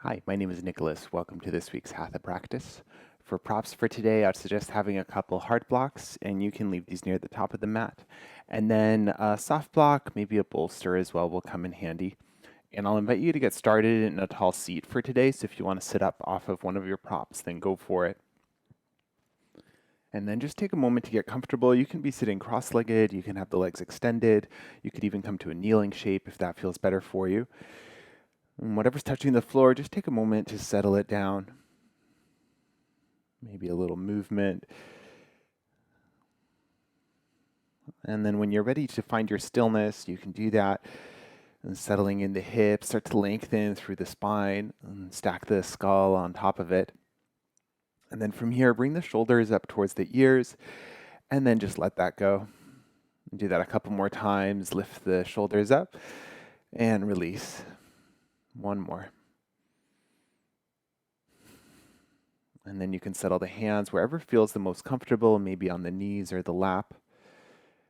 Hi, my name is Nicholas. Welcome to this week's Hatha practice. For props for today, I'd suggest having a couple heart blocks, and you can leave these near the top of the mat. And then a soft block, maybe a bolster as well, will come in handy. And I'll invite you to get started in a tall seat for today. So if you want to sit up off of one of your props, then go for it. And then just take a moment to get comfortable. You can be sitting cross-legged, you can have the legs extended, you could even come to a kneeling shape if that feels better for you. And whatever's touching the floor, just take a moment to settle it down. Maybe a little movement. And then when you're ready to find your stillness, you can do that. And settling in the hips, start to lengthen through the spine, and stack the skull on top of it. And then from here, bring the shoulders up towards the ears, and then just let that go. Do that a couple more times. Lift the shoulders up and release. One more. And then you can settle the hands wherever feels the most comfortable, maybe on the knees or the lap.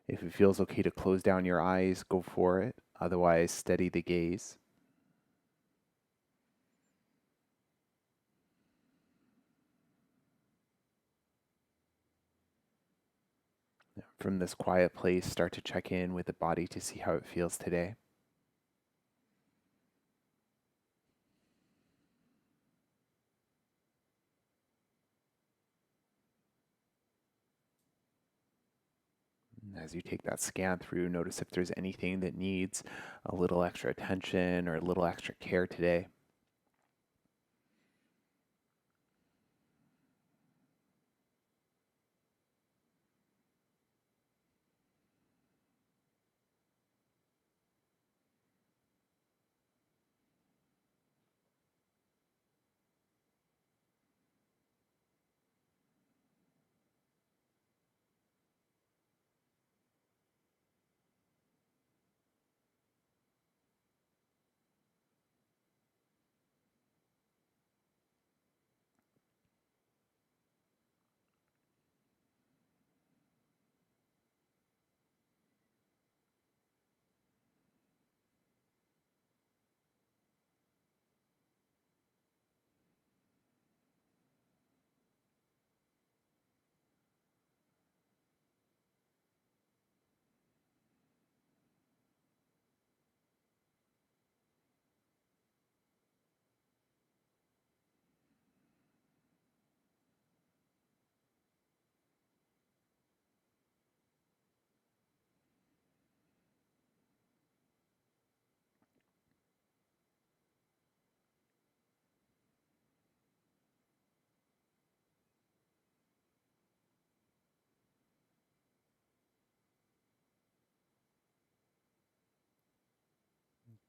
If it feels okay to close down your eyes, go for it. Otherwise, steady the gaze. From this quiet place, start to check in with the body to see how it feels today. As you take that scan through, notice if there's anything that needs a little extra attention or a little extra care today.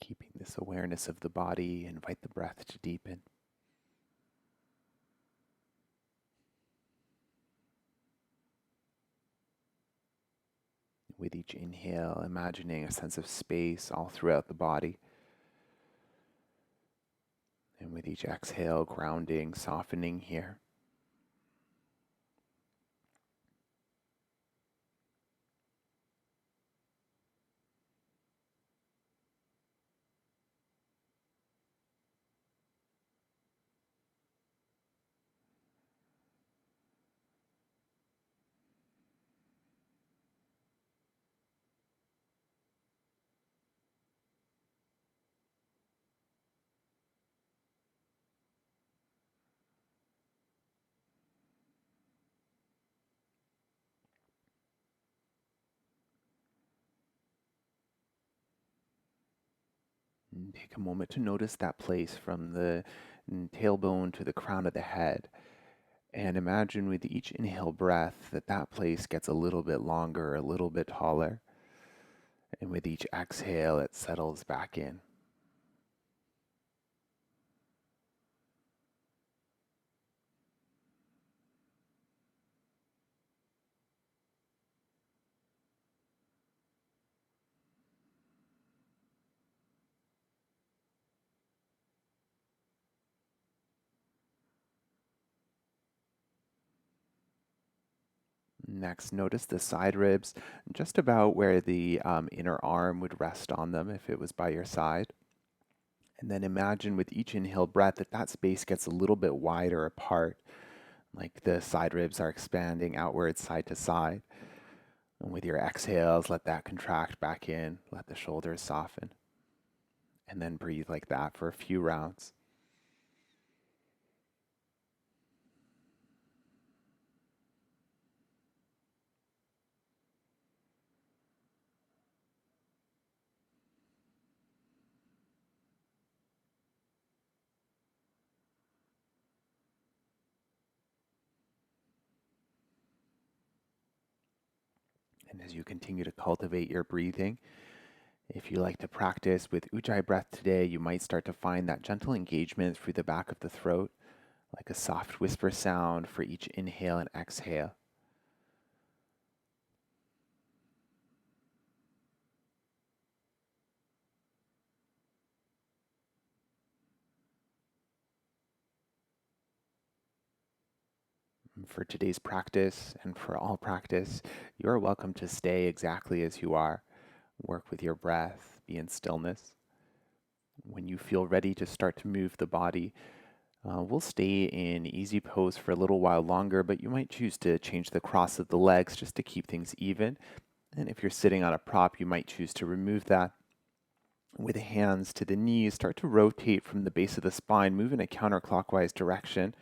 Keeping this awareness of the body, invite the breath to deepen. With each inhale, imagining a sense of space all throughout the body. And with each exhale, grounding, softening here. And take a moment to notice that place from the tailbone to the crown of the head. And imagine with each inhale breath that that place gets a little bit longer, a little bit taller. And with each exhale, it settles back in. Next, notice the side ribs, just about where the inner arm would rest on them if it was by your side. And then imagine with each inhale breath that that space gets a little bit wider apart, like the side ribs are expanding outward side to side. And with your exhales, let that contract back in, let the shoulders soften. And then breathe like that for a few rounds. And as you continue to cultivate your breathing, if you like to practice with Ujjayi breath today, you might start to find that gentle engagement through the back of the throat, like a soft whisper sound for each inhale and exhale. For today's practice and for all practice, you are welcome to stay exactly as you are. Work with your breath, be in stillness. When you feel ready to start to move the body, we'll stay in easy pose for a little while longer, but you might choose to change the cross of the legs just to keep things even. And if you're sitting on a prop, you might choose to remove that. With the hands to the knees, start to rotate from the base of the spine, move in a counterclockwise direction.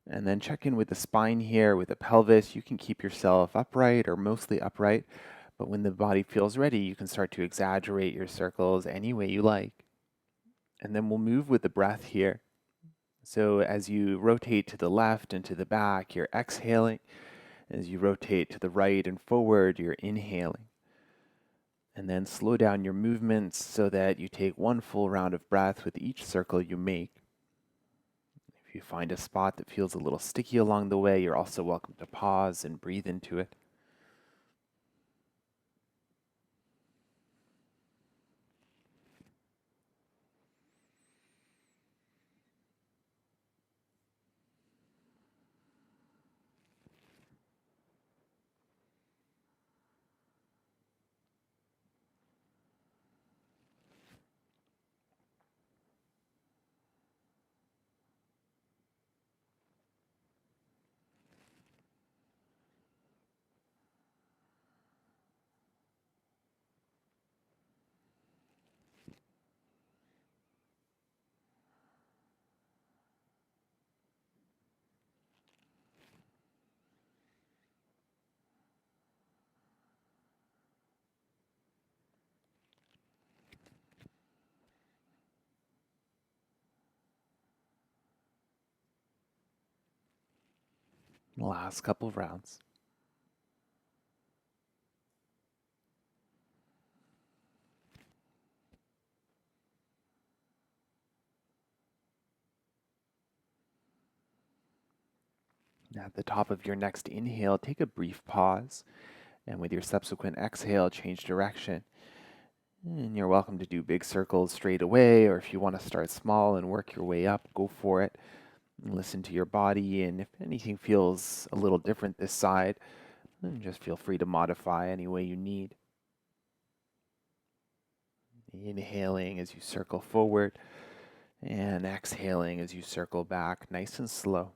And then check in with the spine here, with the pelvis. You can keep yourself upright or mostly upright, but when the body feels ready, you can start to exaggerate your circles any way you like. And then we'll move with the breath here. So as you rotate to the left and to the back, you're exhaling. As you rotate to the right and forward, you're inhaling. And then slow down your movements so that you take one full round of breath with each circle you make. If you find a spot that feels a little sticky along the way, you're also welcome to pause and breathe into it. Last couple of rounds. At the top of your next inhale, take a brief pause, and with your subsequent exhale, change direction. And you're welcome to do big circles straight away, or if you want to start small and work your way up, go for it. Listen to your body, and if anything feels a little different this side, then just feel free to modify any way you need. Inhaling as you circle forward, and exhaling as you circle back, nice and slow.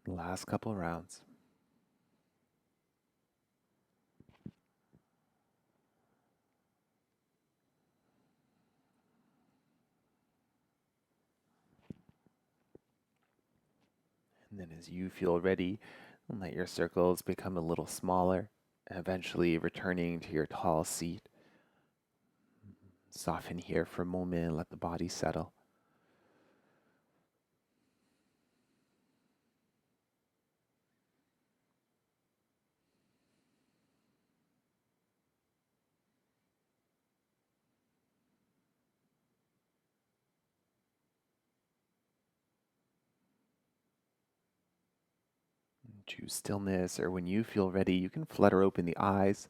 Last couple rounds. And then as you feel ready, let your circles become a little smaller, eventually returning to your tall seat. Soften here for a moment and let the body settle. Choose stillness, or when you feel ready, you can flutter open the eyes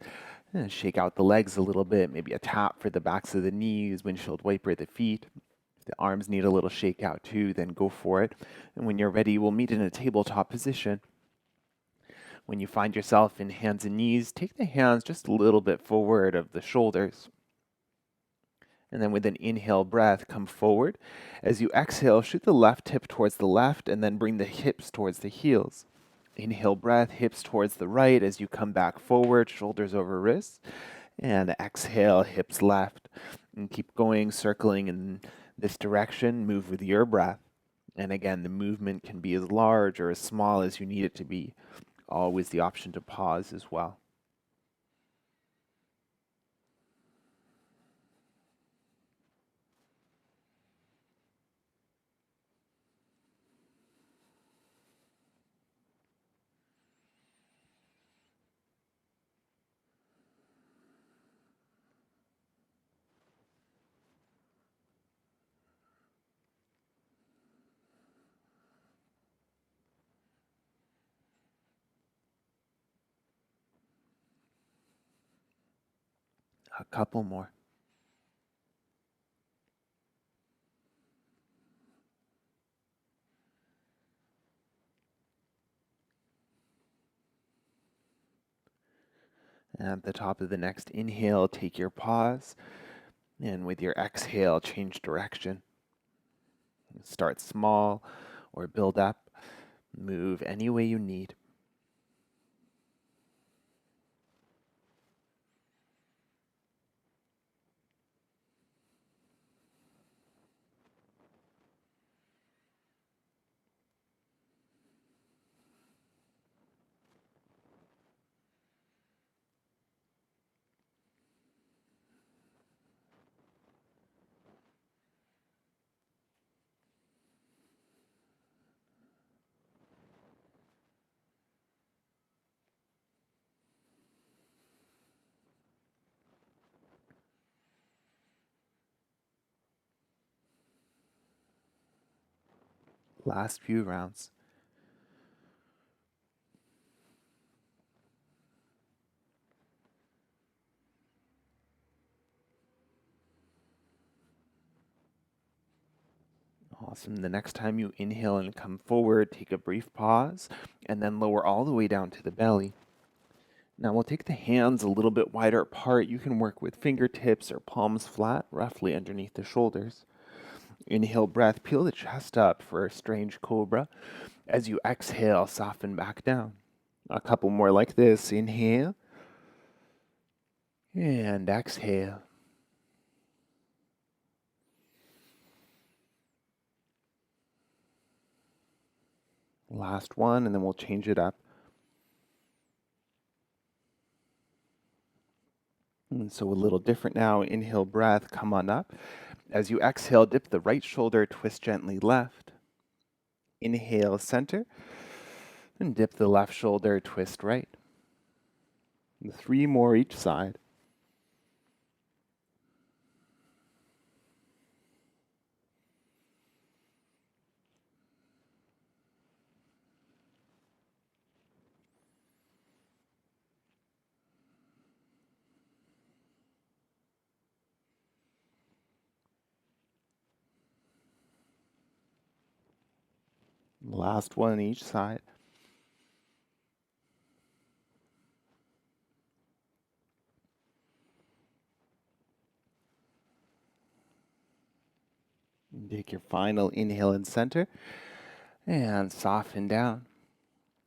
and shake out the legs a little bit, maybe a tap for the backs of the knees, windshield wiper the feet. If the arms need a little shake out too, then go for it. And when you're ready, we'll meet in a tabletop position. When you find yourself in hands and knees, take the hands just a little bit forward of the shoulders. And then with an inhale breath, come forward. As you exhale, shoot the left hip towards the left and then bring the hips towards the heels. Inhale breath, hips towards the right as you come back forward, shoulders over wrists. And exhale, hips left. And keep going, circling in this direction. Move with your breath. And again, the movement can be as large or as small as you need it to be. Always the option to pause as well. A couple more. At the top of the next inhale, take your pause. And with your exhale, change direction. Start small or build up. Move any way you need. Last few rounds. Awesome. The next time you inhale and come forward, take a brief pause and then lower all the way down to the belly. Now we'll take the hands a little bit wider apart. You can work with fingertips or palms flat, roughly underneath the shoulders. Inhale breath, peel the chest up for a strange cobra. As you exhale, soften back down. A couple more like this. Inhale and exhale. Last one, and then we'll change it up. And so a little different now. Inhale breath, come on up. As you exhale, dip the right shoulder, twist gently left. Inhale, center. And dip the left shoulder, twist right. And 3 more each side. Last one each side. Take your final inhale in center and soften down.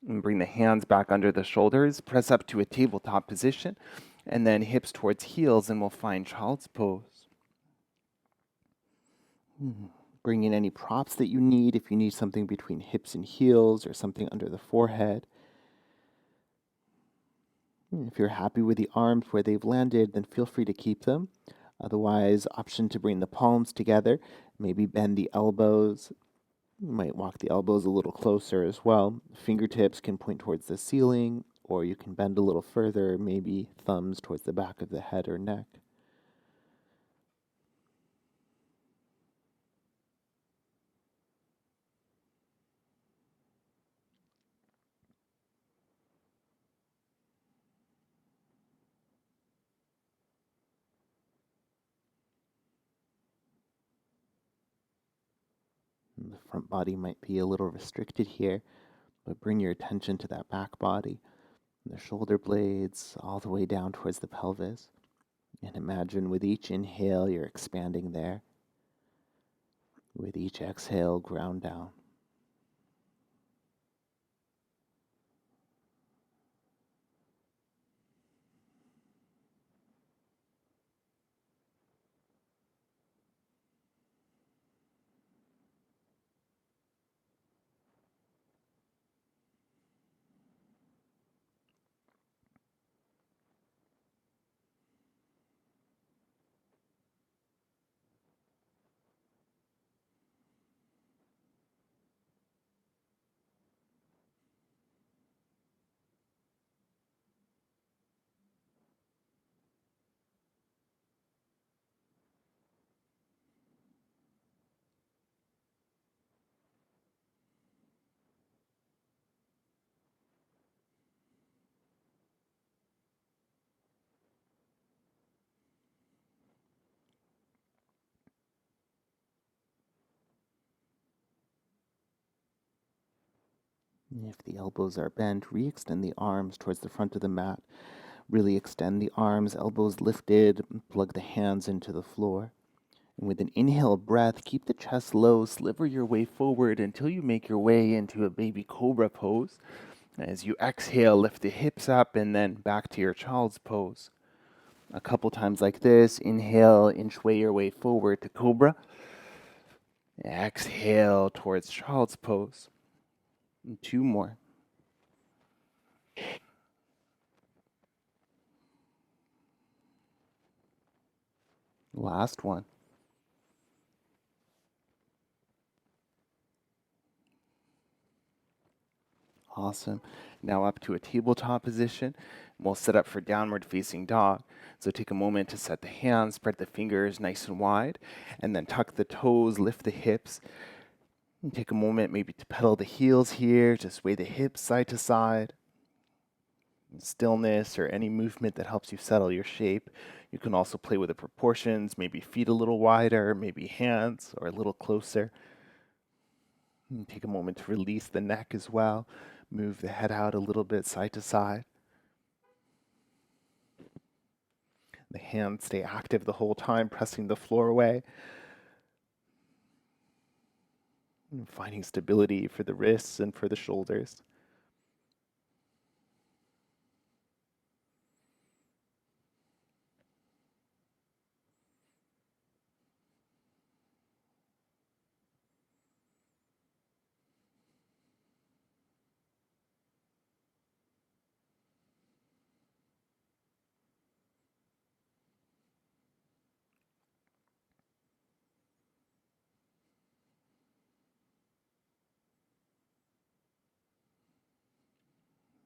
And bring the hands back under the shoulders, press up to a tabletop position, and then hips towards heels, and we'll find child's pose. Bring in any props that you need, if you need something between hips and heels or something under the forehead. If you're happy with the arms where they've landed, then feel free to keep them. Otherwise, option to bring the palms together, maybe bend the elbows. You might walk the elbows a little closer as well. Fingertips can point towards the ceiling, or you can bend a little further, maybe thumbs towards the back of the head or neck. And the front body might be a little restricted here, but bring your attention to that back body, the shoulder blades all the way down towards the pelvis. And imagine with each inhale, you're expanding there. With each exhale, ground down. If the elbows are bent, re-extend the arms towards the front of the mat. Really extend the arms, elbows lifted, plug the hands into the floor. And with an inhale breath, keep the chest low, sliver your way forward until you make your way into a baby cobra pose. As you exhale, lift the hips up and then back to your child's pose. A couple times like this. Inhale, inch your way forward to cobra. Exhale towards child's pose. And 2 more. Last one. Awesome. Now up to a tabletop position. We'll set up for downward facing dog. So take a moment to set the hands, spread the fingers nice and wide, and then tuck the toes, lift the hips. And take a moment maybe to pedal the heels here, to sway the hips side to side. Stillness or any movement that helps you settle your shape. You can also play with the proportions, maybe feet a little wider, maybe hands or a little closer. And take a moment to release the neck as well. Move the head out a little bit side to side. The hands stay active the whole time, pressing the floor away. And finding stability for the wrists and for the shoulders.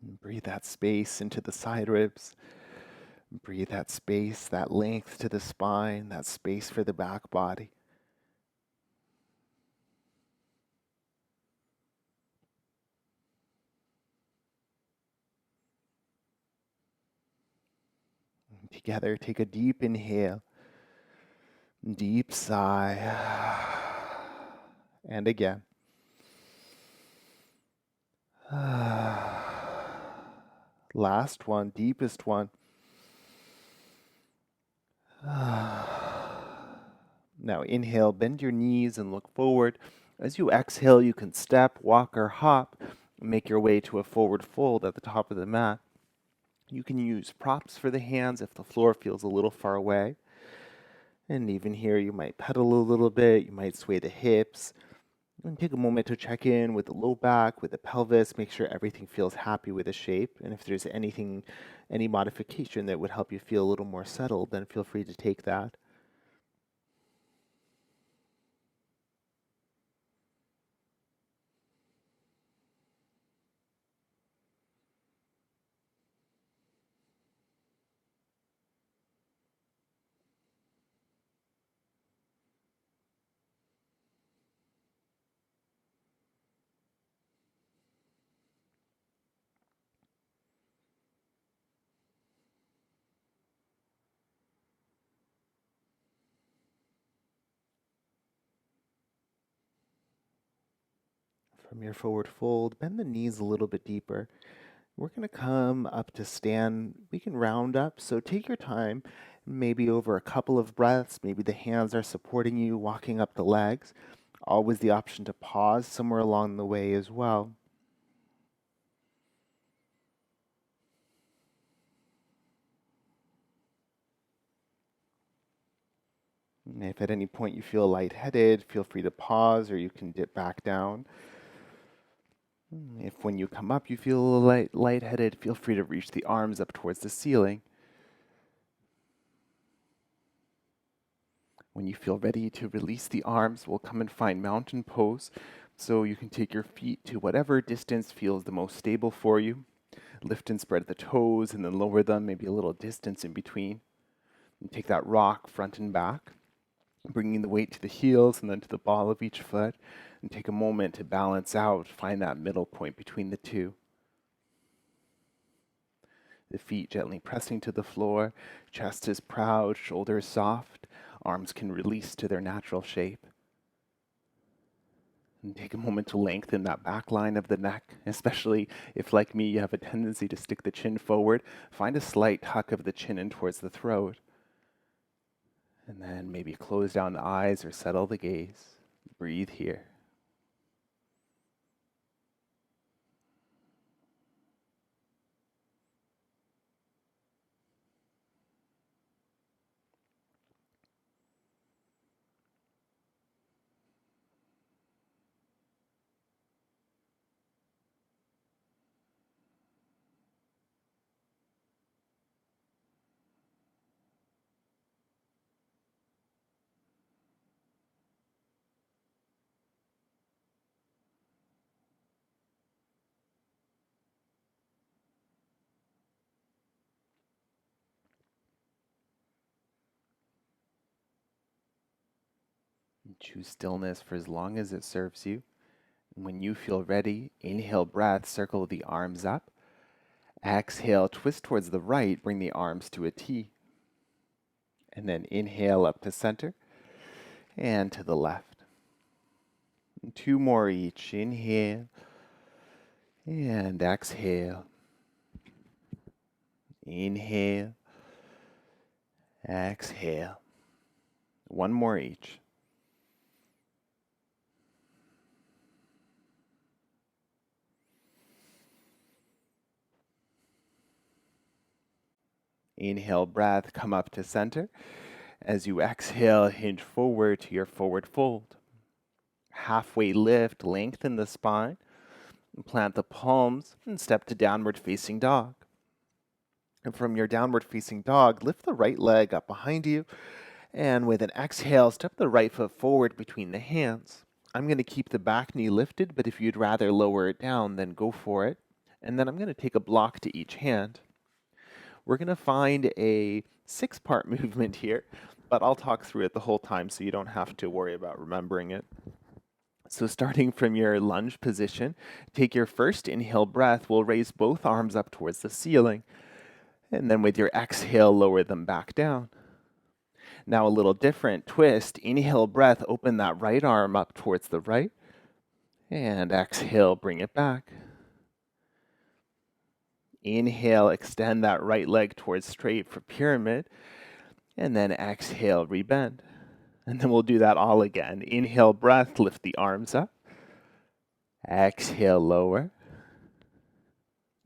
And breathe that space into the side ribs. Breathe that space, that length to the spine, that space for the back body. And together, take a deep inhale, deep sigh, and again. Last one, deepest one. Now inhale, bend your knees and look forward. As you exhale, you can step, walk, or hop. Make your way to a forward fold at the top of the mat. You can use props for the hands if the floor feels a little far away. And even here, you might pedal a little bit, you might sway the hips, and take a moment to check in with the low back, with the pelvis, make sure everything feels happy with the shape. And if there's any modification that would help you feel a little more settled, then feel free to take that. From your forward fold, bend the knees a little bit deeper. We're going to come up to stand. We can round up, so take your time, maybe over a couple of breaths. Maybe the hands are supporting you, walking up the legs. Always the option to pause somewhere along the way as well. And if at any point you feel lightheaded, feel free to pause or you can dip back down. If when you come up you feel a little lightheaded, feel free to reach the arms up towards the ceiling. When you feel ready to release the arms, we'll come and find mountain pose. So you can take your feet to whatever distance feels the most stable for you. Lift and spread the toes and then lower them, maybe a little distance in between. And take that rock front and back, bringing the weight to the heels and then to the ball of each foot. And take a moment to balance out, find that middle point between the two. The feet gently pressing to the floor, chest is proud, shoulders soft, arms can release to their natural shape. And take a moment to lengthen that back line of the neck, especially if, like me, you have a tendency to stick the chin forward. Find a slight tuck of the chin in towards the throat. And then maybe close down the eyes or settle the gaze. Breathe here. And choose stillness for as long as it serves you. And when you feel ready, inhale breath, circle the arms up. Exhale, twist towards the right, bring the arms to a T. And then inhale up to center and to the left. And two more each. Inhale and exhale. Inhale, exhale. One more each. Inhale, breath, come up to center. As you exhale, hinge forward to your forward fold. Halfway lift, lengthen the spine. Plant the palms and step to downward facing dog. And from your downward facing dog, lift the right leg up behind you. And with an exhale, step the right foot forward between the hands. I'm going to keep the back knee lifted, but if you'd rather lower it down, then go for it. And then I'm going to take a block to each hand. We're going to find a 6-part movement here, but I'll talk through it the whole time so you don't have to worry about remembering it. So starting from your lunge position, take your first inhale breath. We'll raise both arms up towards the ceiling. And then with your exhale, lower them back down. Now a little different twist. Inhale breath, open that right arm up towards the right. And exhale, bring it back. Inhale, extend that right leg towards straight for pyramid. And then exhale, rebend. And then we'll do that all again. Inhale breath, lift the arms up. Exhale, lower.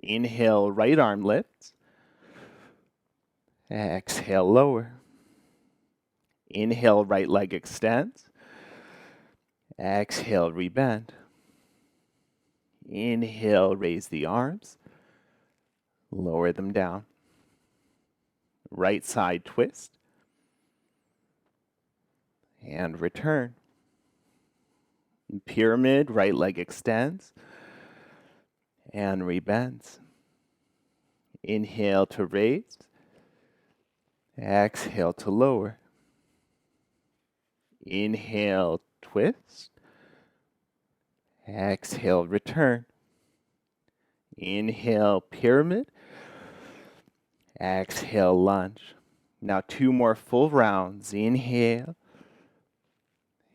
Inhale, right arm lifts. Exhale, lower. Inhale, right leg extends. Exhale, rebend. Inhale, raise the arms. Lower them down. Right side twist. And return. Pyramid, right leg extends. And rebends. Inhale to raise. Exhale to lower. Inhale, twist. Exhale, return. Inhale, pyramid. Exhale, lunge. Now 2 more full rounds. Inhale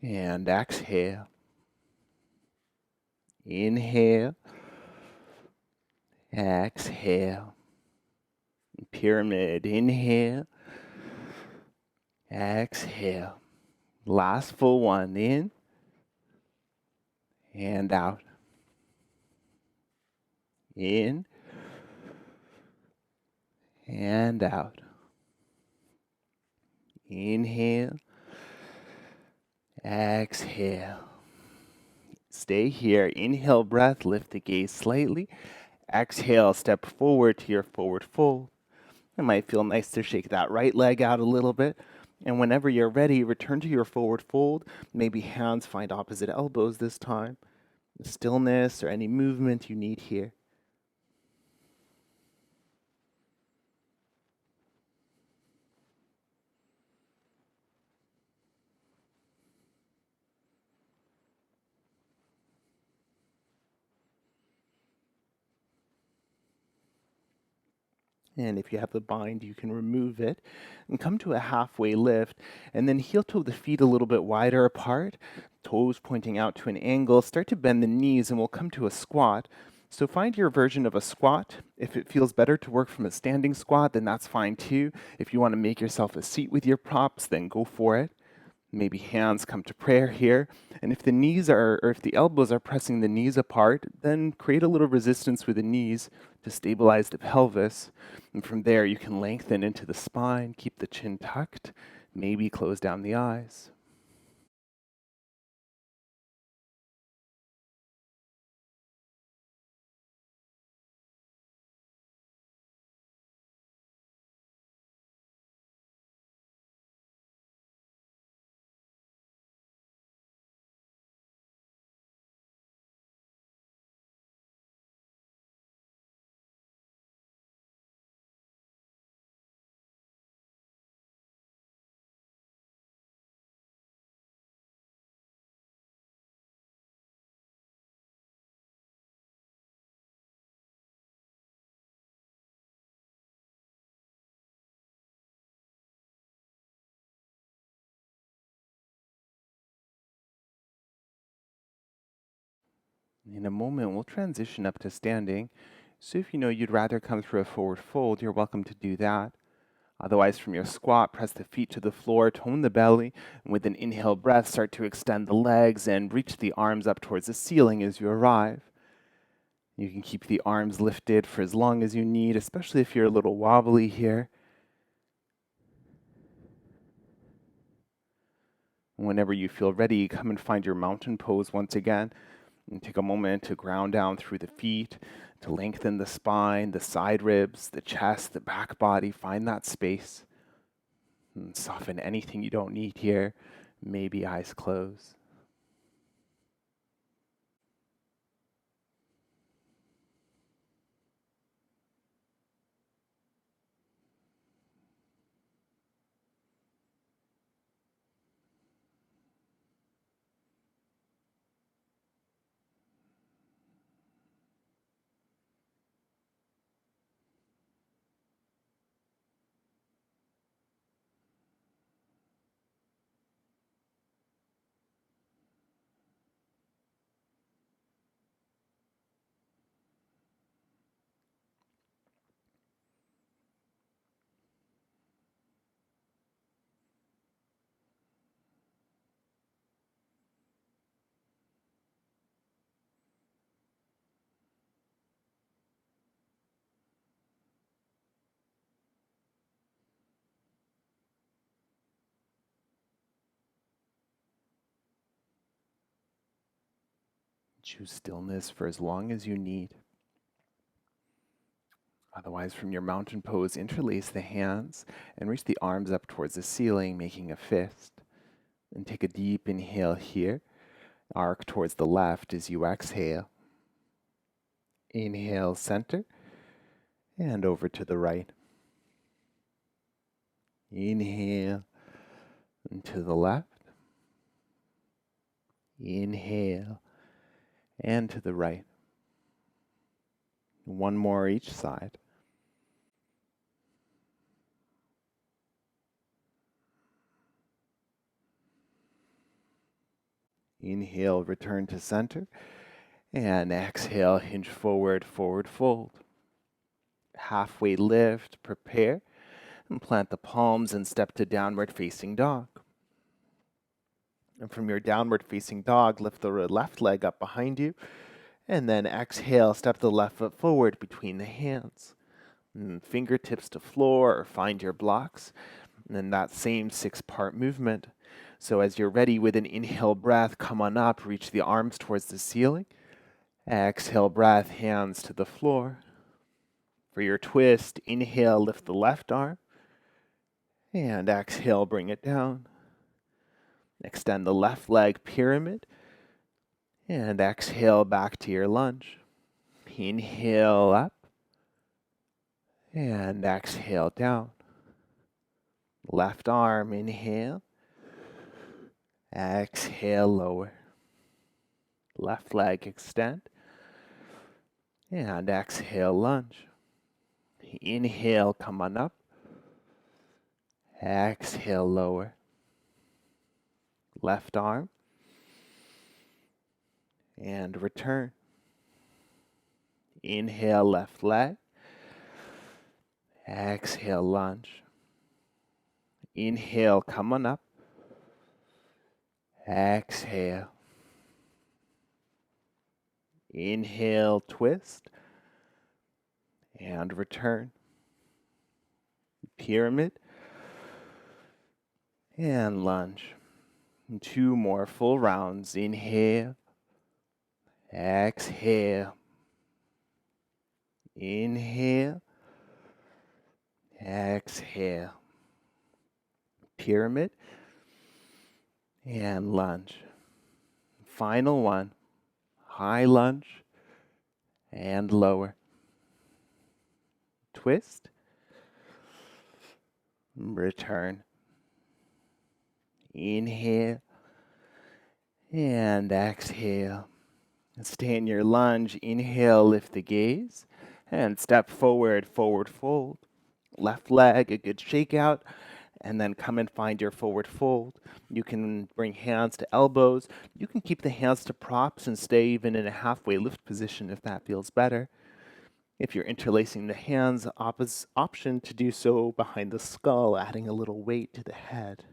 and exhale. Inhale, exhale. Pyramid, inhale, exhale. Last full one, in and out. In and out. Inhale, exhale. Stay here. Inhale, breath, lift the gaze slightly. Exhale, step forward to your forward fold. It might feel nice to shake that right leg out a little bit. And whenever you're ready, return to your forward fold. Maybe hands find opposite elbows this time. Stillness or any movement you need here. And if you have the bind, you can remove it and come to a halfway lift, and then heel toe the feet a little bit wider apart, toes pointing out to an angle. Start to bend the knees and we'll come to a squat. So find your version of a squat. If it feels better to work from a standing squat, then that's fine too. If you want to make yourself a seat with your props, then go for it. Maybe hands come to prayer here. And if the knees are, or if the elbows are pressing the knees apart, then create a little resistance with the knees to stabilize the pelvis. And from there, you can lengthen into the spine, keep the chin tucked, maybe close down the eyes. In a moment, we'll transition up to standing. So if you know you'd rather come through a forward fold, you're welcome to do that. Otherwise, from your squat, press the feet to the floor, tone the belly, and with an inhale breath, start to extend the legs and reach the arms up towards the ceiling as you arrive. You can keep the arms lifted for as long as you need, especially if you're a little wobbly here. Whenever you feel ready, come and find your mountain pose once again. And take a moment to ground down through the feet, to lengthen the spine, the side ribs, the chest, the back body. Find that space. And soften anything you don't need here. Maybe eyes closed. Choose stillness for as long as you need. Otherwise, from your mountain pose, interlace the hands and reach the arms up towards the ceiling, making a fist. And take a deep inhale here. Arc towards the left as you exhale. Inhale, center, and over to the right. Inhale, and to the left. Inhale, and to the right. One more each side. Inhale, return to center. And exhale, hinge forward, forward fold. Halfway lift, prepare, and plant the palms and step to downward facing dog. And from your downward facing dog, lift the left leg up behind you. And then exhale, step the left foot forward between the hands. And fingertips to floor or find your blocks. And then that same 6-part movement. So as you're ready with an inhale breath, come on up, reach the arms towards the ceiling. Exhale breath, hands to the floor. For your twist, inhale, lift the left arm. And exhale, bring it down. Extend the left leg, pyramid. And exhale, back to your lunge. Inhale up. And exhale down. Left arm, inhale. Exhale, lower. Left leg, extend. And exhale, lunge. Inhale, come on up. Exhale, lower. Left arm. And return. Inhale, left leg. Exhale, lunge. Inhale, come on up. Exhale. Inhale, twist. And return. Pyramid. And lunge. And 2 more full rounds. Inhale. Exhale. Inhale. Exhale. Pyramid. And lunge. Final one. High lunge. And lower. Twist. Return. Inhale. And exhale. Stay in your lunge. Inhale, lift the gaze. And step forward, forward fold. Left leg, a good shakeout. And then come and find your forward fold. You can bring hands to elbows. You can keep the hands to props and stay even in a halfway lift position if that feels better. If you're interlacing the hands, option to do so behind the skull, adding a little weight to the head.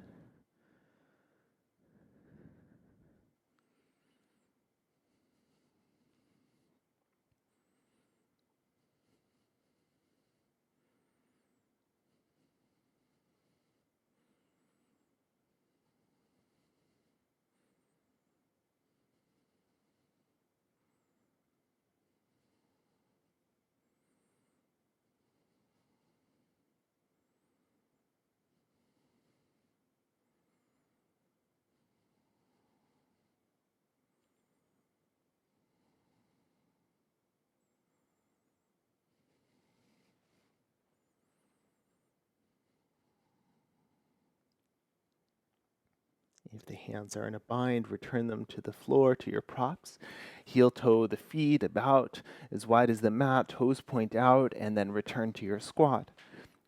If the hands are in a bind, return them to the floor, to your props. Heel toe the feet about as wide as the mat, toes point out, and then return to your squat.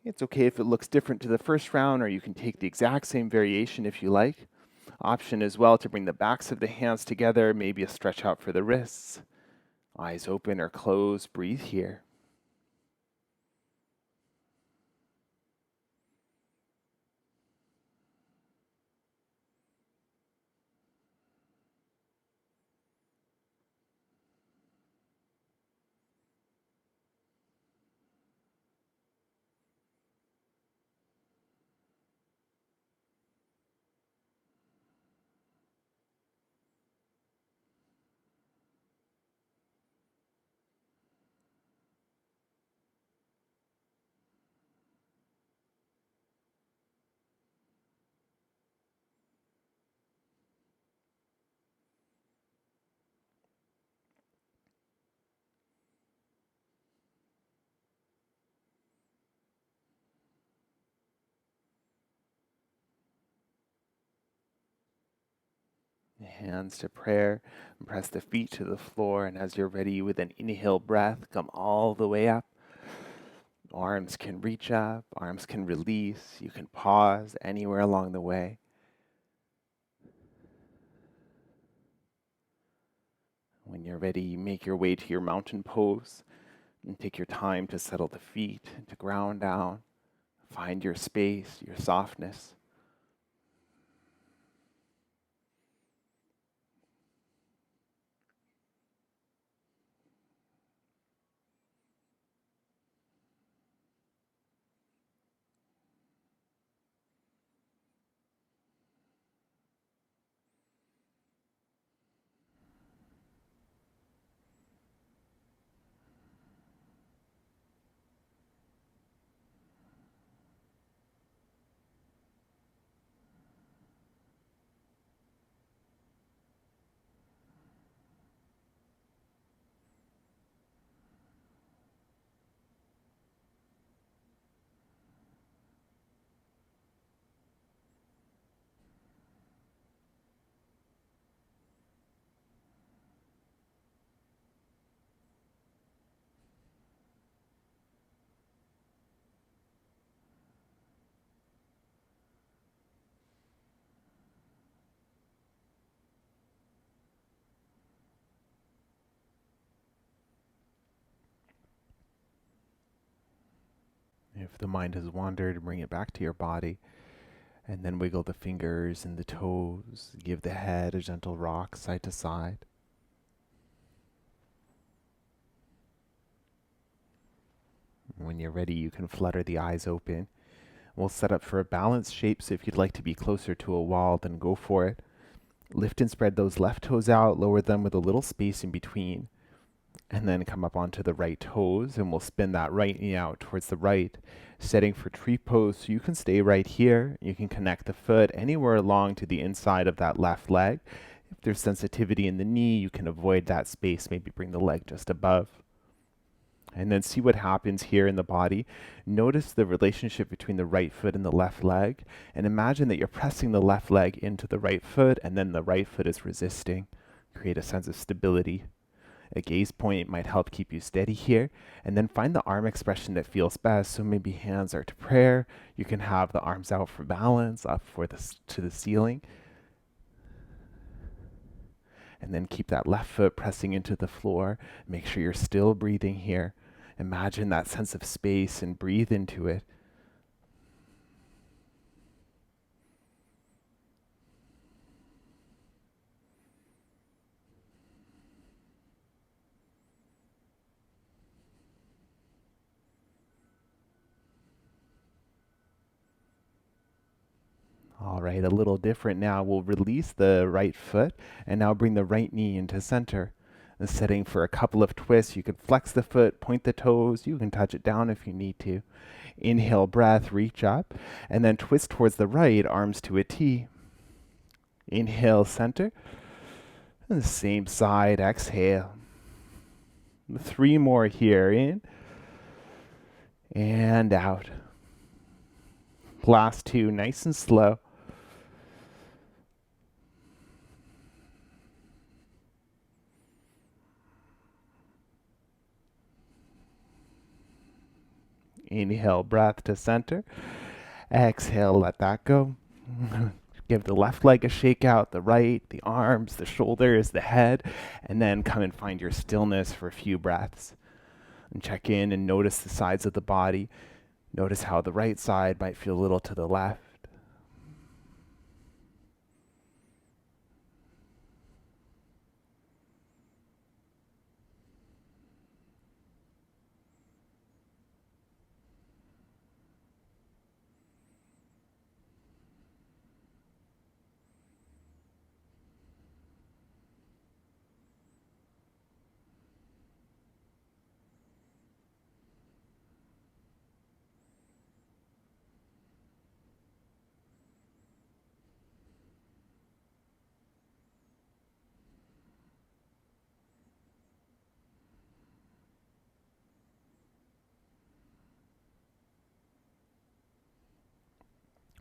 It's okay if it looks different to the first round, or you can take the exact same variation if you like. Option as well to bring the backs of the hands together, maybe a stretch out for the wrists. Eyes open or closed, breathe here. Hands to prayer, and press the feet to the floor, and as you're ready with an inhale breath, come all the way up. Arms can reach up, arms can release, you can pause anywhere along the way. When you're ready, make your way to your mountain pose and take your time to settle the feet, to ground down, find your space, your softness. If the mind has wandered, bring it back to your body, and then wiggle the fingers and the toes. Give the head a gentle rock side to side. When you're ready, you can flutter the eyes open. We'll set up for a balanced shape, so if you'd like to be closer to a wall, then go for it. Lift and spread those left toes out, lower them with a little space in between, and then come up onto the right toes, and we'll spin that right knee out towards the right, setting for tree pose. So you can stay right here. You can connect the foot anywhere along to the inside of that left leg. If there's sensitivity in the knee, you can avoid that space, maybe bring the leg just above. And then see what happens here in the body. Notice the relationship between the right foot and the left leg, and imagine that you're pressing the left leg into the right foot, and then the right foot is resisting. Create a sense of stability. A gaze point might help keep you steady here, and then find the arm expression that feels best. So maybe hands are to prayer. You can have the arms out for balance, up for to the ceiling. And then keep that left foot pressing into the floor. Make sure you're still breathing here. Imagine that sense of space and breathe into it. All right, a little different now. We'll release the right foot and now bring the right knee into center. And setting for a couple of twists. You can flex the foot, point the toes. You can touch it down if you need to. Inhale, breath, reach up, and then twist towards the right, arms to a T. Inhale, center. And the same side, exhale. 3 more here, in and out. Last 2, nice and slow. Inhale, breath to center. Exhale, let that go. Give the left leg a shake out, the right, the arms, the shoulders, the head, and then come and find your stillness for a few breaths. And check in and notice the sides of the body. Notice how the right side might feel a little to the left.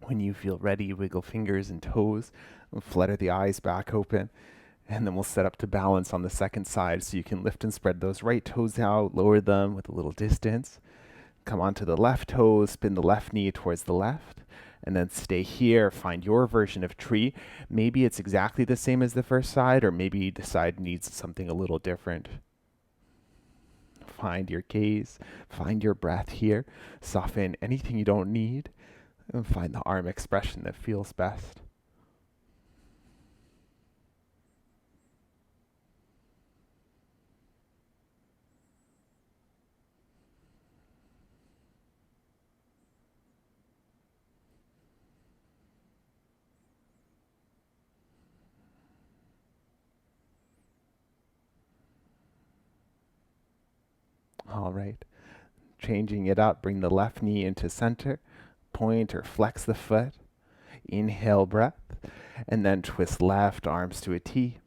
When you feel ready, wiggle fingers and toes, and flutter the eyes back open. And then we'll set up to balance on the second side so you can lift and spread those right toes out, lower them with a little distance. Come onto the left toes, spin the left knee towards the left, and then stay here. Find your version of tree. Maybe it's exactly the same as the first side, or maybe the side needs something a little different. Find your gaze, find your breath here. Soften anything you don't need, and find the arm expression that feels best. All right. Changing it up, bring the left knee into center, point or flex the foot. Inhale, breath, and then twist left arms to a T.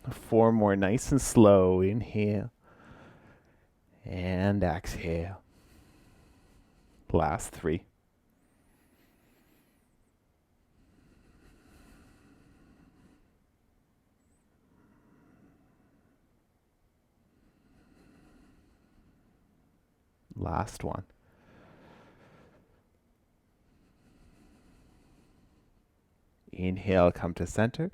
4 more, nice and slow. Inhale and exhale. Last 3. Last one. Inhale, come to center.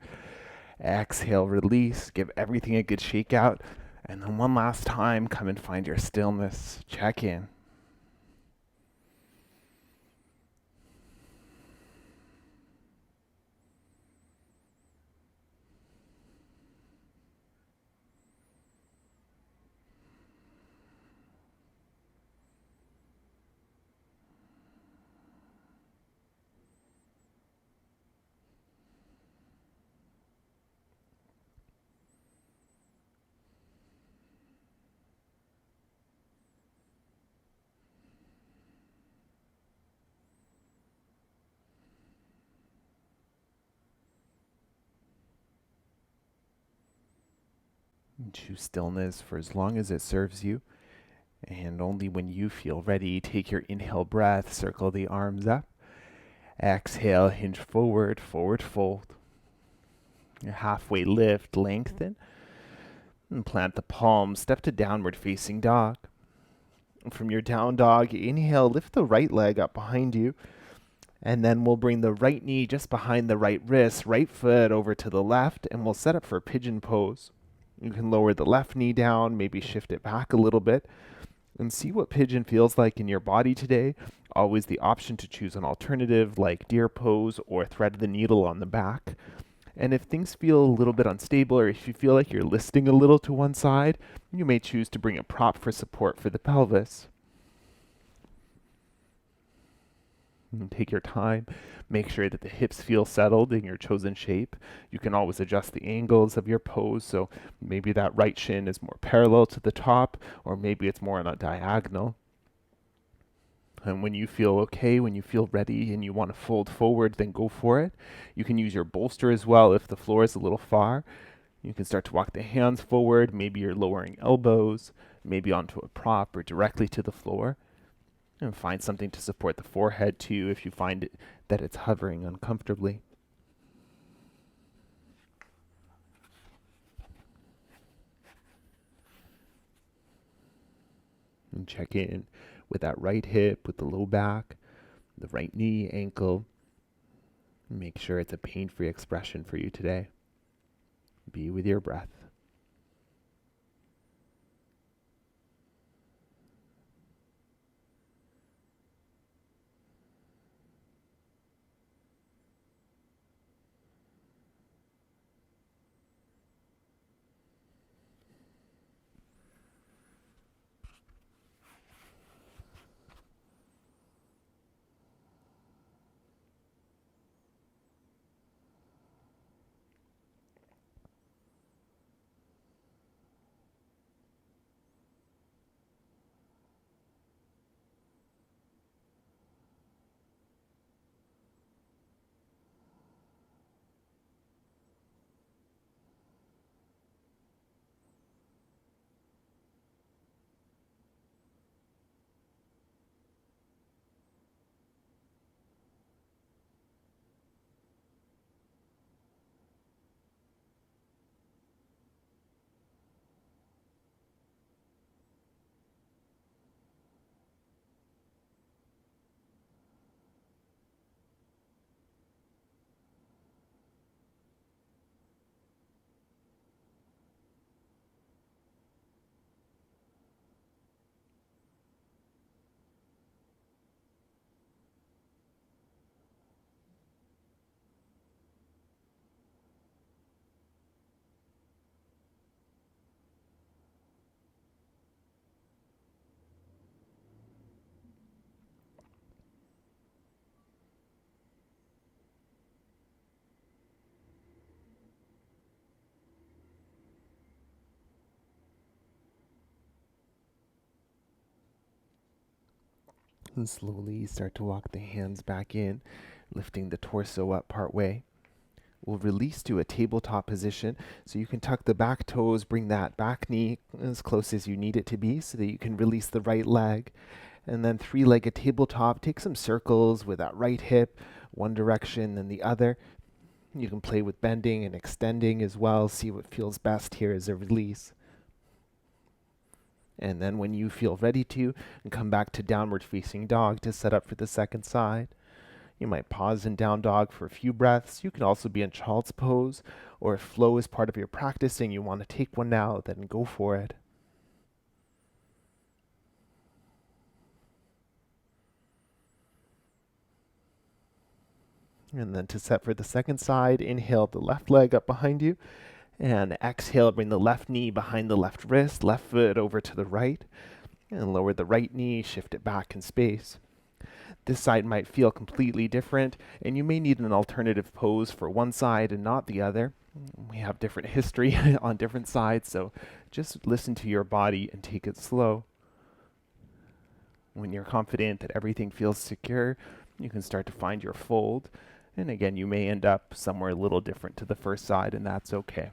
Exhale, release. Give everything a good shake out. And then one last time, come and find your stillness. Check in. Choose stillness for as long as it serves you. And only when you feel ready, take your inhale breath, circle the arms up. Exhale, hinge forward, forward fold. Your halfway lift, lengthen. And plant the palms, step to downward facing dog. And from your down dog, inhale, lift the right leg up behind you. And then we'll bring the right knee just behind the right wrist, right foot over to the left, and we'll set up for pigeon pose. You can lower the left knee down, maybe shift it back a little bit, and see what pigeon feels like in your body today. Always the option to choose an alternative like deer pose or thread the needle on the back. And if things feel a little bit unstable, or if you feel like you're listing a little to one side, you may choose to bring a prop for support for the pelvis. And take your time. Make sure that the hips feel settled in your chosen shape. You can always adjust the angles of your pose. So maybe that right shin is more parallel to the top, or maybe it's more on a diagonal. And when you feel okay, when you feel ready and you want to fold forward, then go for it. You can use your bolster as well if the floor is a little far. You can start to walk the hands forward. Maybe you're lowering elbows, maybe onto a prop or directly to the floor. And find something to support the forehead too if you find that it's hovering uncomfortably. And check in with that right hip, with the low back, the right knee, ankle. Make sure it's a pain-free expression for you today. Be with your breath. And slowly start to walk the hands back in, lifting the torso up part way. We'll release to a tabletop position, so you can tuck the back toes, bring that back knee as close as you need it to be so that you can release the right leg. And then three-legged tabletop, take some circles with that right hip, one direction then the other. You can play with bending and extending as well, see what feels best here as a release. And then when you feel ready to, and come back to downward facing dog to set up for the second side. You might pause in down dog for a few breaths. You can also be in child's pose, or if flow is part of your practice and you want to take one now, then go for it. And then to set for the second side, inhale the left leg up behind you, and exhale, bring the left knee behind the left wrist, left foot over to the right, and lower the right knee, shift it back in space. This side might feel completely different, and you may need an alternative pose for one side and not the other. We have different history on different sides, so just listen to your body and take it slow. When you're confident that everything feels secure, you can start to find your fold. And again, you may end up somewhere a little different to the first side, and that's okay.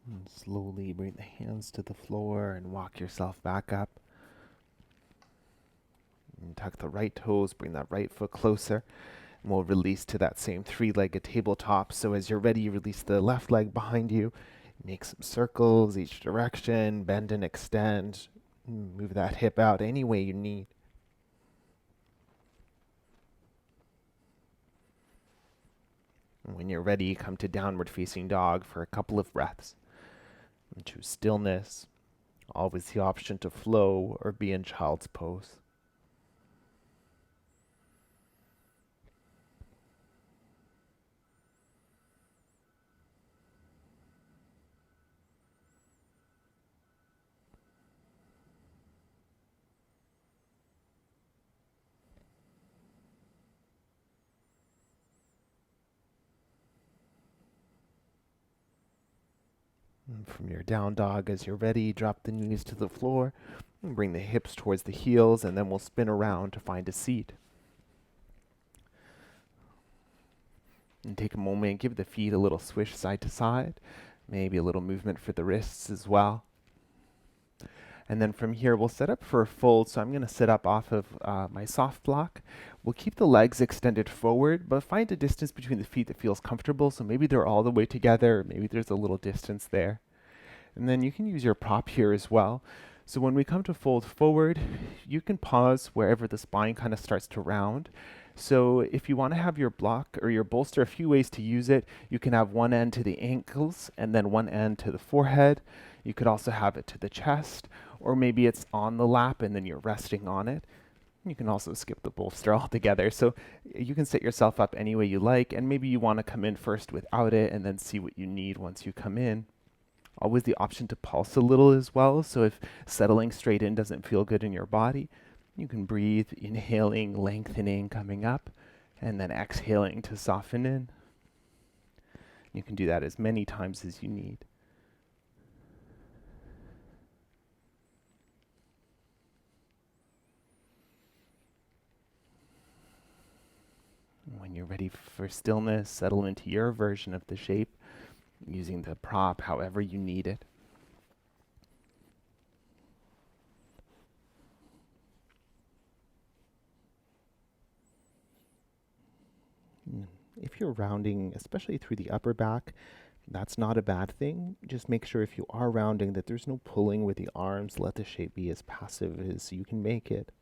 And slowly bring the hands to the floor and walk yourself back up. And tuck the right toes, bring that right foot closer. And we'll release to that same three-legged tabletop. So as you're ready, release the left leg behind you. Make some circles each direction, bend and extend. Move that hip out any way you need. And when you're ready, come to downward facing dog for a couple of breaths. And choose stillness, always the option to flow or be in child's pose. And from your down dog, as you're ready, drop the knees to the floor and bring the hips towards the heels, and then we'll spin around to find a seat. And take a moment, give the feet a little swish side to side, maybe a little movement for the wrists as well. And then from here, we'll set up for a fold. So I'm going to sit up off of my soft block. We'll keep the legs extended forward, but find a distance between the feet that feels comfortable. So maybe they're all the way together, or maybe there's a little distance there. And then you can use your prop here as well. So when we come to fold forward, you can pause wherever the spine kind of starts to round. So if you want to have your block or your bolster, a few ways to use it. You can have one end to the ankles and then one end to the forehead. You could also have it to the chest, or maybe it's on the lap and then you're resting on it. You can also skip the bolster altogether. So you can set yourself up any way you like, and maybe you want to come in first without it and then see what you need once you come in. Always the option to pulse a little as well. So if settling straight in doesn't feel good in your body, you can breathe, inhaling, lengthening, coming up, and then exhaling to soften in. You can do that as many times as you need. When you're ready for stillness, settle into your version of the shape, using the prop however you need it. If you're rounding, especially through the upper back, that's not a bad thing. Just make sure if you are rounding that there's no pulling with the arms. Let the shape be as passive as you can make it.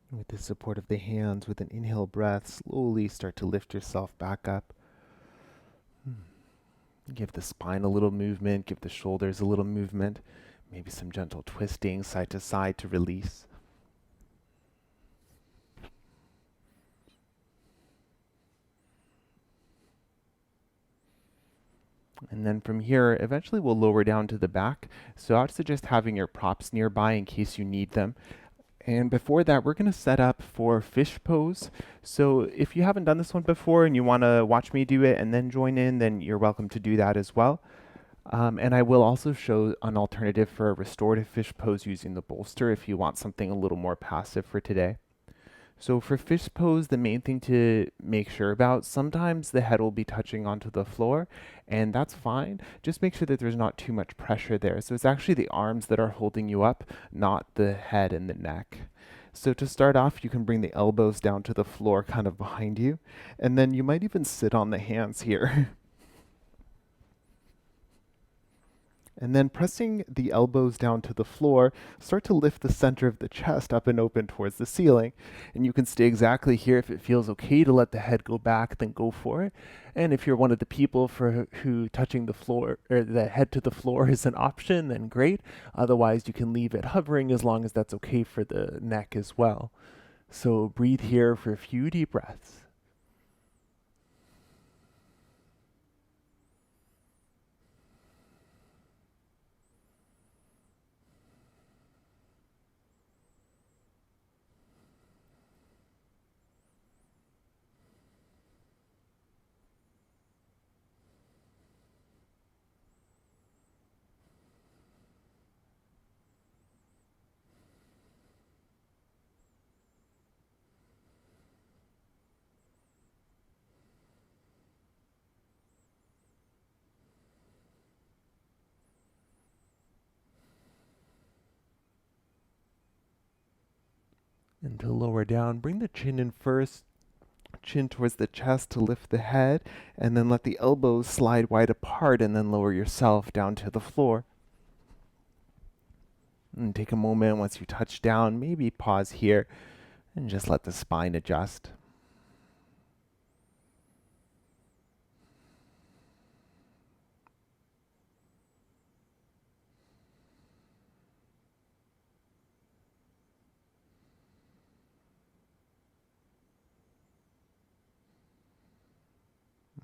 With the support of the hands, with an inhale breath, slowly start to lift yourself back up. Give the spine a little movement, give the shoulders a little movement, maybe some gentle twisting side to side to release. And then from here, eventually we'll lower down to the back. So I'd suggest having your props nearby in case you need them. And before that, we're going to set up for fish pose. So if you haven't done this one before and you want to watch me do it and then join in, then you're welcome to do that as well. And I will also show an alternative for a restorative fish pose using the bolster if you want something a little more passive for today. So for fish pose, the main thing to make sure about, sometimes the head will be touching onto the floor, and that's fine. Just make sure that there's not too much pressure there. So it's actually the arms that are holding you up, not the head and the neck. So to start off, you can bring the elbows down to the floor kind of behind you, and then you might even sit on the hands here. And then pressing the elbows down to the floor, start to lift the center of the chest up and open towards the ceiling. And you can stay exactly here. If it feels okay to let the head go back, then go for it. And if you're one of the people for who touching the floor or the head to the floor is an option, then great. Otherwise, you can leave it hovering as long as that's okay for the neck as well. So breathe here for a few deep breaths. And to lower down, bring the chin in first, chin towards the chest to lift the head, and then let the elbows slide wide apart, and then lower yourself down to the floor. And take a moment once you touch down, maybe pause here, and just let the spine adjust.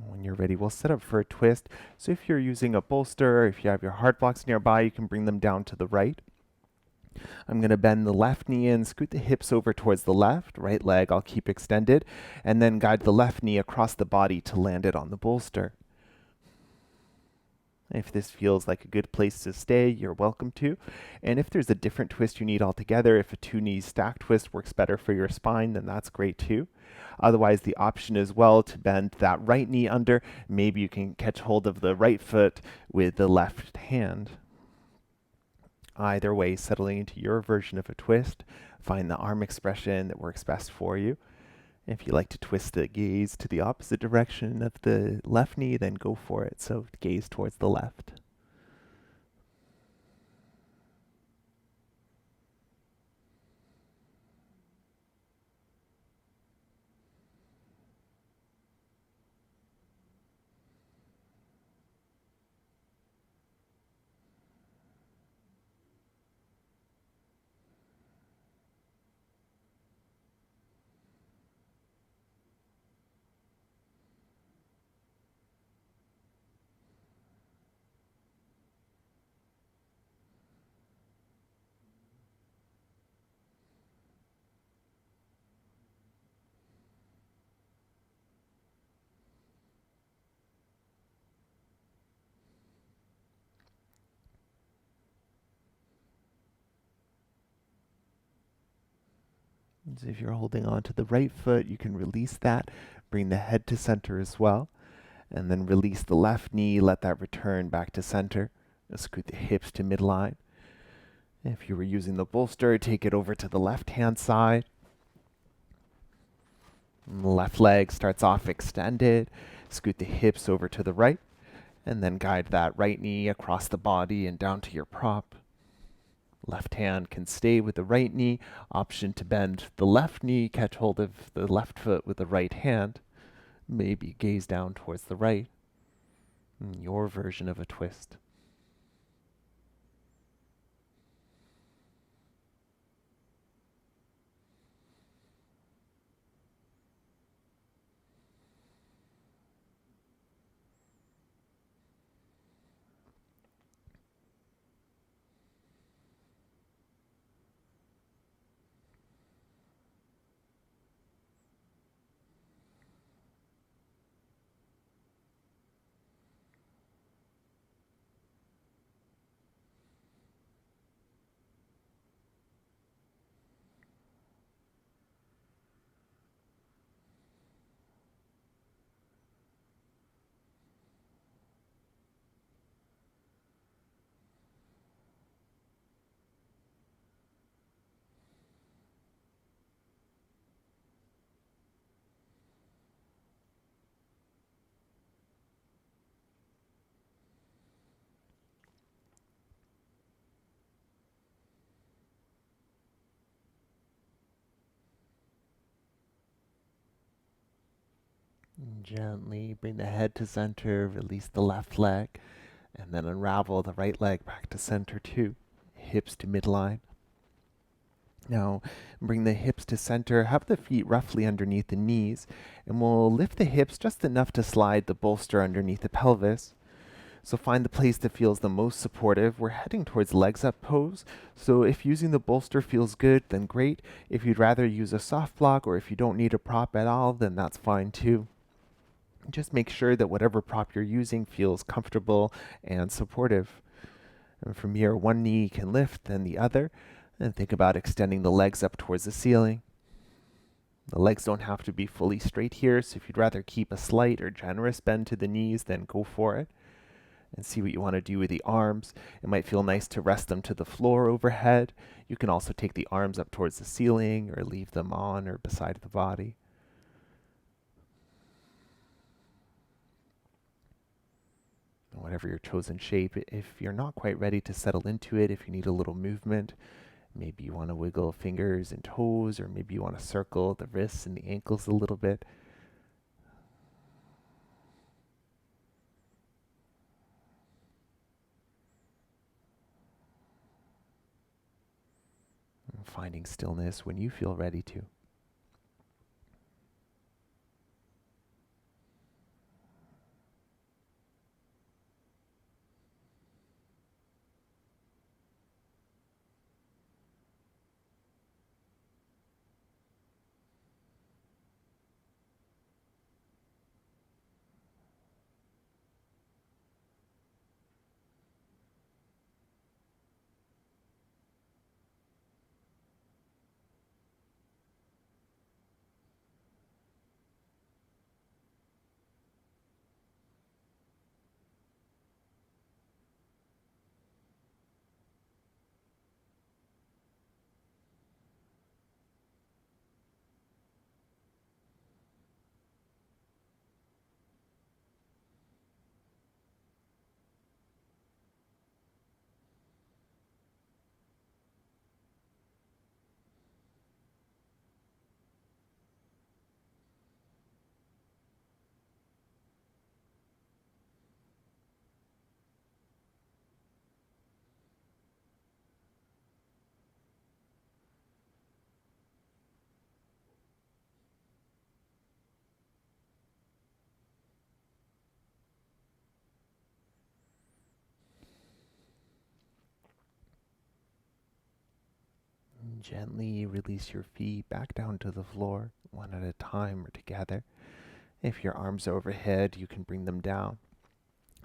When you're ready, we'll set up for a twist. So if you're using a bolster, or if you have your hard blocks nearby, you can bring them down to the right. I'm going to bend the left knee in, scoot the hips over towards the left, right leg I'll keep extended, and then guide the left knee across the body to land it on the bolster. If this feels like a good place to stay, you're welcome to. And if there's a different twist you need altogether, if a 2-knee stack twist works better for your spine, then that's great too. Otherwise, the option as well to bend that right knee under. Maybe you can catch hold of the right foot with the left hand. Either way, settling into your version of a twist, find the arm expression that works best for you. If you like to twist the gaze to the opposite direction of the left knee, then go for it. So gaze towards the left. So if you're holding on to the right foot, you can release that, bring the head to center as well, and then release the left knee, let that return back to center. Scoot the hips to midline. If you were using the bolster, take it over to the left-hand side. And the left leg starts off extended. Scoot the hips over to the right, and then guide that right knee across the body and down to your prop. Left hand can stay with the right knee. Option to bend the left knee, catch hold of the left foot with the right hand. Maybe gaze down towards the right. Your version of a twist. Gently bring the head to center, release the left leg, and then unravel the right leg back to center too. Hips to midline. Now, bring the hips to center, have the feet roughly underneath the knees, and we'll lift the hips just enough to slide the bolster underneath the pelvis. So find the place that feels the most supportive. We're heading towards legs up pose. So if using the bolster feels good, then great. If you'd rather use a soft block, or if you don't need a prop at all, then that's fine too. Just make sure that whatever prop you're using feels comfortable and supportive. And from here, one knee can lift, then the other. And think about extending the legs up towards the ceiling. The legs don't have to be fully straight here, so if you'd rather keep a slight or generous bend to the knees, then go for it. and see what you want to do with the arms. It might feel nice to rest them to the floor overhead. You can also take the arms up towards the ceiling or leave them on or beside the body. Whatever your chosen shape, if you're not quite ready to settle into it, if you need a little movement, maybe you want to wiggle fingers and toes, or maybe you want to circle the wrists and the ankles a little bit. And finding stillness when you feel ready to. Gently release your feet back down to the floor, one at a time or together. If your arms are overhead, you can bring them down.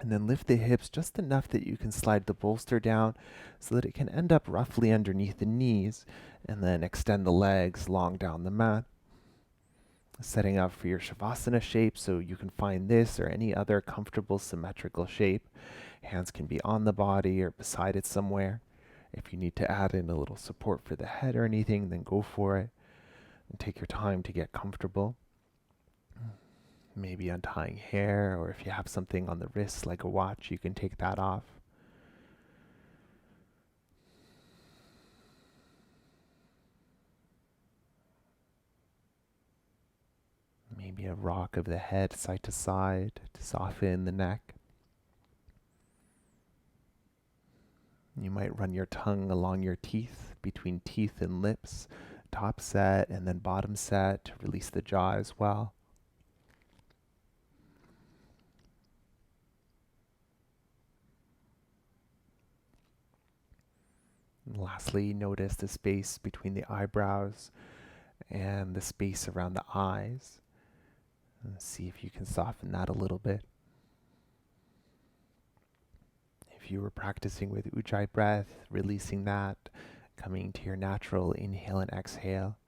And then lift the hips just enough that you can slide the bolster down so that it can end up roughly underneath the knees, and then extend the legs long down the mat. Setting up for your Shavasana shape, so you can find this or any other comfortable symmetrical shape. Hands can be on the body or beside it somewhere. If you need to add in a little support for the head or anything, then go for it. And take your time to get comfortable. Maybe untying hair, or if you have something on the wrist like a watch, you can take that off. Maybe a rock of the head side to side to soften the neck. You might run your tongue along your teeth, between teeth and lips, top set and then bottom set to release the jaw as well. And lastly, notice the space between the eyebrows and the space around the eyes. And see if you can soften that a little bit. If you were practicing with Ujjayi breath, releasing that, coming to your natural inhale and exhale,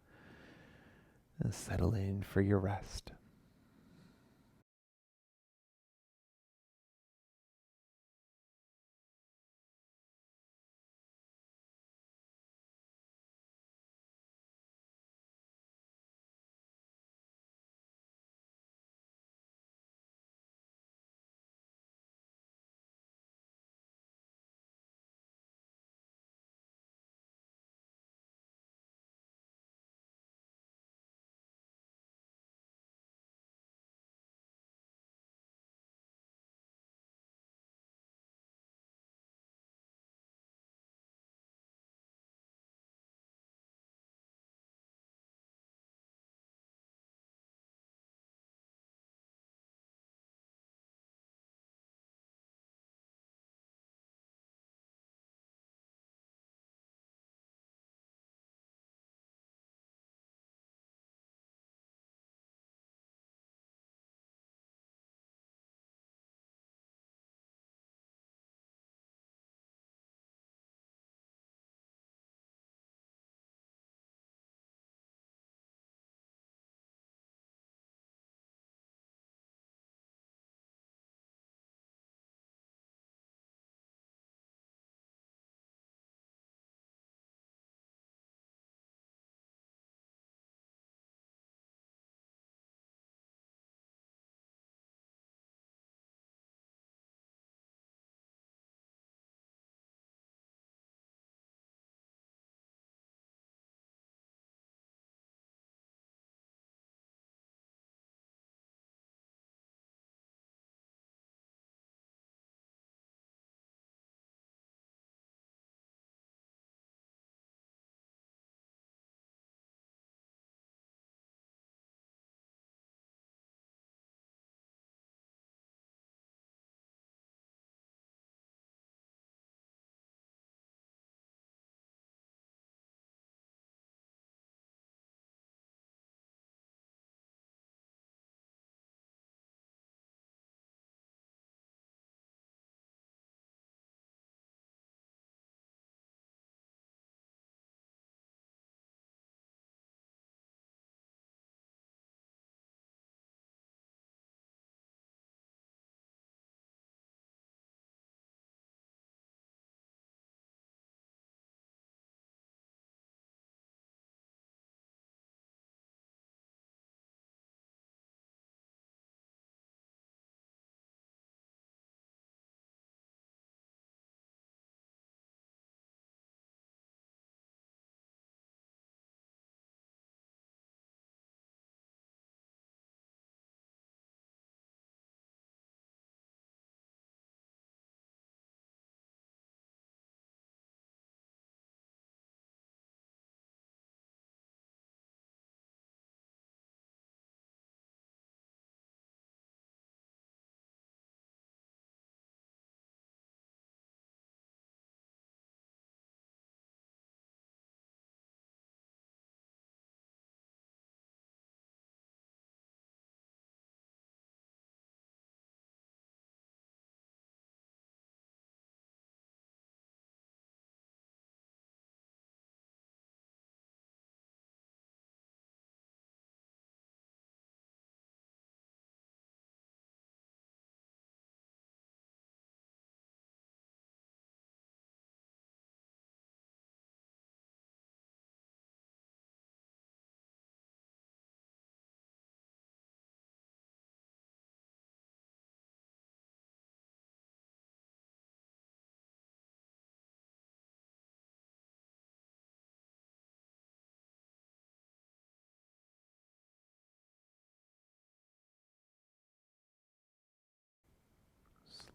and settle in for your rest.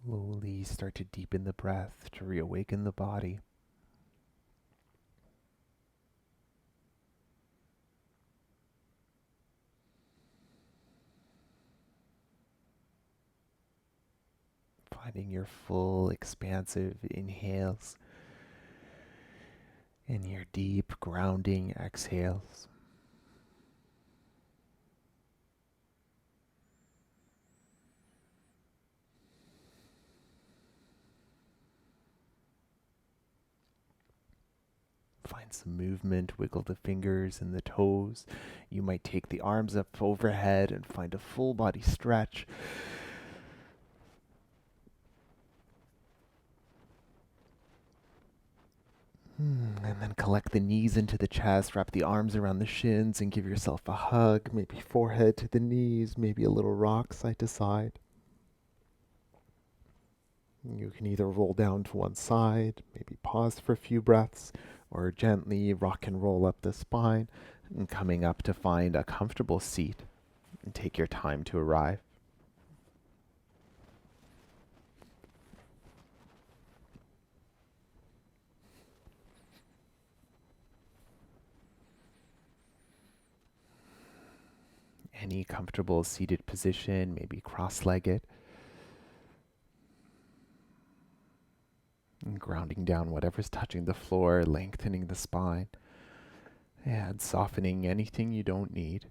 Slowly start to deepen the breath to reawaken the body. Finding your full expansive inhales and your deep grounding exhales. Find some movement, wiggle the fingers and the toes. You might take the arms up overhead and find a full body stretch. And then collect the knees into the chest, wrap the arms around the shins, and give yourself a hug. Maybe forehead to the knees, maybe a little rock side to side. You can either roll down to one side, maybe pause for a few breaths, or gently rock and roll up the spine, and coming up to find a comfortable seat and take your time to arrive. Any comfortable seated position, maybe cross-legged. And grounding down whatever's touching the floor, lengthening the spine, and softening anything you don't need.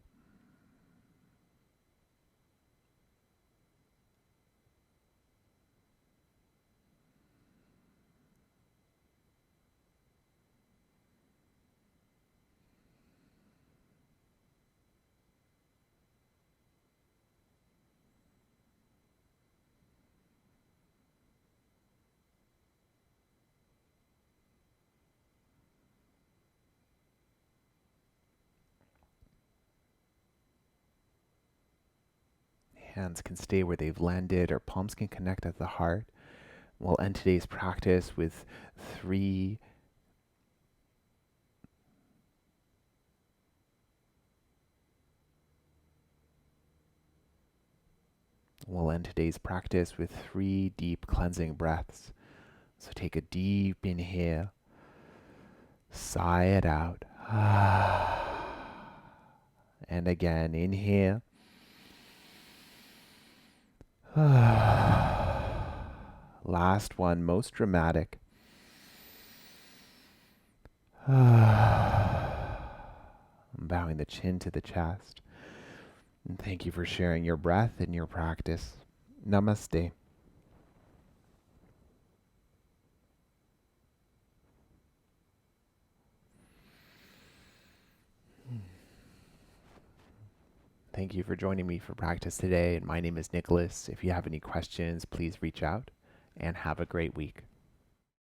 Hands can stay where they've landed, or palms can connect at the heart. We'll end today's practice with three deep cleansing breaths. So take a deep inhale, sigh it out. And again, inhale. Last one, most dramatic. Bowing the chin to the chest. And thank you for sharing your breath and your practice. Namaste. Thank you for joining me for practice today. And my name is Nicholas. If you have any questions, please reach out and have a great week.